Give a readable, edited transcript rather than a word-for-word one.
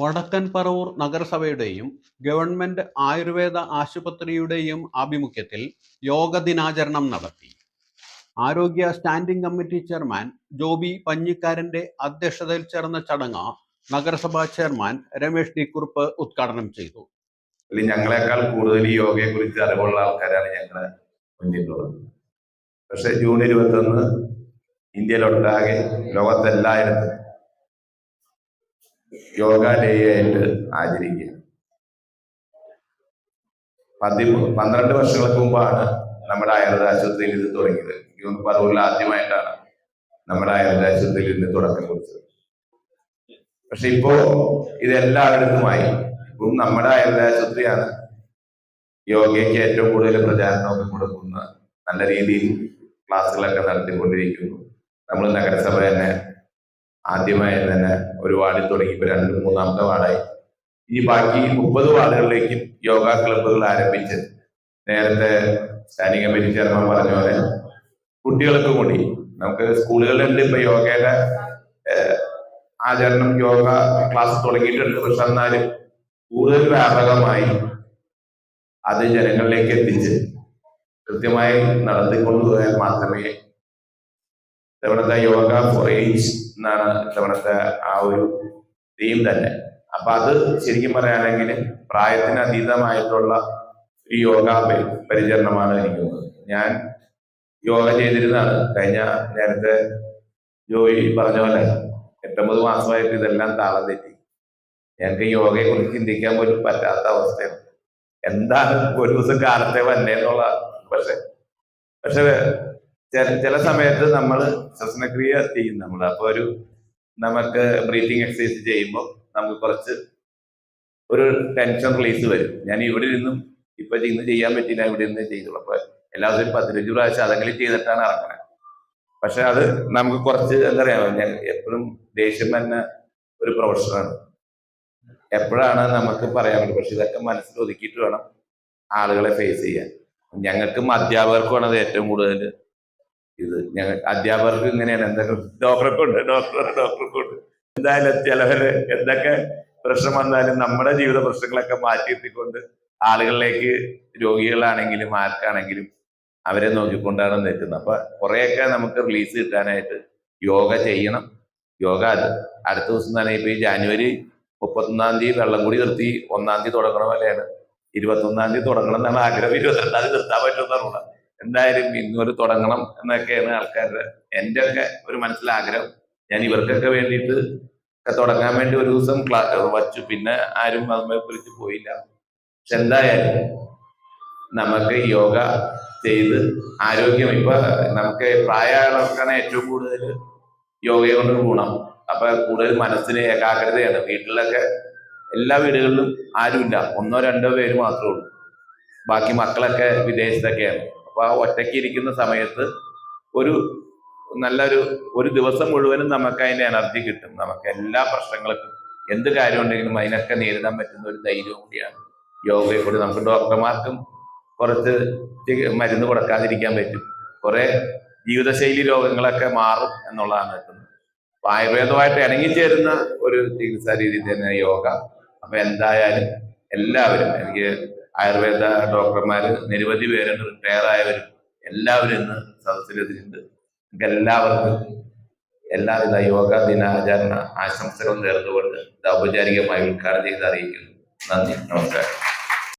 വടക്കൻ പറവൂർ നഗരസഭയുടെയും ഗവൺമെന്റ് ആയുർവേദ ആശുപത്രിയുടെയും ആഭിമുഖ്യത്തിൽ യോഗ ദിനാചരണം നടത്തി. ആരോഗ്യ സ്റ്റാൻഡിംഗ് കമ്മിറ്റി ചെയർമാൻ ജോബി പഞ്ഞിക്കാരന്റെ അധ്യക്ഷതയിൽ ചേർന്ന ചടങ്ങ് നഗരസഭാ ചെയർമാൻ രമേശ് ഡി കുറുപ്പ് ഉദ്ഘാടനം ചെയ്തു. ഞങ്ങളെക്കാൾ കൂടുതൽ ഈ യോഗയെ കുറിച്ച് അറിവുള്ള ആൾക്കാരാണ് ഞങ്ങൾ മുന്നിലുള്ളത്. പക്ഷെ ജൂൺ 21 ഇന്ത്യയിലൊട്ടാകെ ലോകത്തെല്ലായിടത്തും യോഗ ഡേ ആയിട്ട് ആചരിക്കുക. 12 വർഷങ്ങൾക്ക് മുമ്പാണ് നമ്മുടെ ആയുർവേദ ആശുപത്രിയിൽ ഇത് തുടങ്ങിയത്. പറവൂരിൽ ആദ്യമായിട്ടാണ് നമ്മുടെ ആയുർവേദ ആശുപത്രിയിൽ ഇതിന് തുടക്കം കുറിച്ചത്. പക്ഷെ ഇപ്പോ ഇത് എല്ലായിടത്തുമായി. ഇപ്പം നമ്മുടെ ആയുർവേദ ആശുപത്രിയാണ് യോഗയ്ക്ക് ഏറ്റവും കൂടുതൽ പ്രചാരണമൊക്കെ കൊടുക്കുന്ന, നല്ല രീതിയിൽ ക്ലാസ്സുകളൊക്കെ നടത്തിക്കൊണ്ടിരിക്കുന്നു. നമ്മൾ നഗരസഭ തന്നെ ആദ്യമായി തന്നെ ഒരു വാർഡിൽ തുടങ്ങി, ഇപ്പൊ 2-3ാമത്തെ വാർഡായി. ഈ ബാക്കി 30 വാർഡുകളിലേക്കും യോഗ ക്ലബ്ബുകൾ ആരംഭിച്ച്, നേരത്തെ സ്റ്റാൻഡിംഗ് കമ്മിറ്റി ചെയർമാൻ പറഞ്ഞ പോലെ കുട്ടികൾക്ക് കൂടി നമുക്ക് സ്കൂളുകളിലുണ്ട് ഇപ്പൊ യോഗയുടെ ആചരണം, യോഗ ക്ലാസ് തുടങ്ങിയിട്ടുണ്ട്. പക്ഷെ എന്നാലും കൂടുതൽ വ്യാപകമായി അത് ജനങ്ങളിലേക്ക് എത്തിച്ച് കൃത്യമായി നടത്തിക്കൊണ്ടുപോയാൽ മാത്രമേ ഇത്തവണത്തെ യോഗ ഫോർ ഏജ് എന്നാണ് ഇത്തവണത്തെ ആ ഒരു തീം തന്നെ. അപ്പൊ അത് ശരിക്കും പറയുകയാണെങ്കിൽ പ്രായത്തിന് അതീതമായിട്ടുള്ള ഒരു യോഗ പരിചരണമാണ് എനിക്കുന്നത്. ഞാൻ യോഗ ചെയ്തിരുന്നതാണ്. കഴിഞ്ഞ നേരത്തെ ജോയി പറഞ്ഞ പോലെ 8-9 മാസമായിട്ട് ഇതെല്ലാം താളം തെറ്റി. ഞങ്ങൾക്ക് യോഗയെ കുറിച്ച് ചിന്തിക്കാൻ പോലും പറ്റാത്ത അവസ്ഥയാണ്. എന്താണ് ഒരു ദിവസം കാലത്തെ വന്നേ എന്നുള്ള. പക്ഷെ ചില സമയത്ത് നമ്മൾ ശ്വസനക്രിയ ചെയ്യും. നമ്മൾ അപ്പൊ നമുക്ക് ബ്രീത്തിങ് എക്സസൈസ് ചെയ്യുമ്പോൾ നമുക്ക് കുറച്ച് ഒരു ടെൻഷൻ റിലീസ് വരും. ഞാൻ ഇവിടെ നിന്നും ഇപ്പൊ ഇന്ന് ചെയ്യാൻ പറ്റില്ല, ഇവിടെ നിന്ന് ചെയ്തോളൂ. അപ്പൊ എല്ലാ ദിവസവും 15 പ്രാവശ്യം അതെങ്കിലും ചെയ്തിട്ടാണ് ഇറങ്ങുന്നത്. പക്ഷെ അത് നമുക്ക് കുറച്ച് എന്താ പറയാ, ഞാൻ എപ്പോഴും ദേഷ്യം തന്നെ ഒരു പ്രൊഫഷനാണ്. എപ്പോഴാണ് നമുക്ക് പറയാൻ പറ്റും. പക്ഷെ ഇതൊക്കെ മനസ്സിൽ ഒതുക്കിയിട്ട് വേണം ആളുകളെ ഫേസ് ചെയ്യാൻ. ഞങ്ങൾക്കും അധ്യാപകർക്കുമാണ് അത് ഏറ്റവും കൂടുതൽ ഇത്. ഞങ്ങൾ അധ്യാപകർക്ക് ഇങ്ങനെയാണ്, എന്തൊക്കെ ഡോക്ടർക്കുണ്ട്. എന്തായാലും ചിലവര് എന്തൊക്കെ പ്രശ്നം വന്നാലും നമ്മുടെ ജീവിത പ്രശ്നങ്ങളൊക്കെ മാറ്റിയെത്തിക്കൊണ്ട് ആളുകളിലേക്ക്, രോഗികളാണെങ്കിലും ആർക്കാണെങ്കിലും അവരെ നോക്കിക്കൊണ്ടാണ് നിൽക്കുന്നത്. അപ്പൊ കുറെയൊക്കെ നമുക്ക് റിലീസ് കിട്ടാനായിട്ട് യോഗ ചെയ്യണം. യോഗ അടുത്ത ദിവസം തന്നെ ഇപ്പൊ ഈ ജാനുവരി 31-ാം തീയതി വെള്ളം കൂടി നിർത്തി 1-ാം തീയതി തുടങ്ങണ പോലെയാണ്. 21-ാം തീയതി തുടങ്ങണം എന്നാണ് ആഗ്രഹം. 22-ാം തീയതി നിർത്താൻ പറ്റുമെന്നാണ്. എന്തായാലും ഇന്നൊരു തുടങ്ങണം എന്നൊക്കെയാണ് ആൾക്കാരുടെ, എൻ്റെ ഒക്കെ ഒരു മനസ്സിലാഗ്രഹം. ഞാൻ ഇവർക്കൊക്കെ വേണ്ടിയിട്ട് തുടങ്ങാൻ വേണ്ടി ഒരു ദിവസം വച്ചു. പിന്നെ ആരും അതുമായി കുറിച്ച് പോയില്ല. പക്ഷെ എന്തായാലും നമുക്ക് യോഗ ചെയ്ത് ആരോഗ്യം, ഇപ്പൊ നമുക്ക് പ്രായമുള്ളവർക്കാണ് ഏറ്റവും കൂടുതൽ യോഗയെ കൊണ്ട് ഗുണം. അപ്പൊ കൂടുതൽ മനസ്സിന് ഏകാഗ്രതയാണ്. വീട്ടിലൊക്കെ എല്ലാ വീടുകളിലും ആരുമില്ല, 1-2 പേര് മാത്രമേ ഉള്ളൂ. ബാക്കി മക്കളൊക്കെ വിദേശത്തൊക്കെയാണ്. അപ്പൊ ആ ഒറ്റയ്ക്ക് ഇരിക്കുന്ന സമയത്ത് ഒരു ദിവസം മുഴുവനും നമുക്ക് അതിന്റെ എനർജി കിട്ടും. നമുക്ക് എല്ലാ പ്രശ്നങ്ങൾക്കും എന്ത് കാര്യം ഉണ്ടെങ്കിലും അതിനൊക്കെ നേരിടാൻ പറ്റുന്ന ഒരു ധൈര്യവും കൂടിയാണ് യോഗയെ കൂടി. നമുക്ക് ഡോക്ടർമാർക്കും കുറച്ച് മരുന്ന് കൊടുക്കാതിരിക്കാൻ പറ്റും. കുറെ ജീവിതശൈലി രോഗങ്ങളൊക്കെ മാറും എന്നുള്ളതാണ് എത്തുന്നത്. അപ്പൊ ആയുർവേദമായിട്ട് ഇണങ്ങിച്ചേരുന്ന ഒരു ചികിത്സാ രീതി തന്നെ യോഗ. അപ്പൊ എന്തായാലും എല്ലാവരും, എനിക്ക് ആയുർവേദ ഡോക്ടർമാര് നിരവധി പേരുണ്ട്, റിട്ടയർ ആയവരും എല്ലാവരും ഇന്ന് സദസ്സിലെത്തിയിട്ടുണ്ട്. എല്ലാവർക്കും എല്ലാവിധ യോഗ ദിനാചരണ ആശംസകൾ നേർന്നുകൊണ്ട് ഔപചാരികമായി ഉദ്ഘാടനം ചെയ്ത് അറിയിക്കുന്നു. നന്ദി, നമസ്കാരം.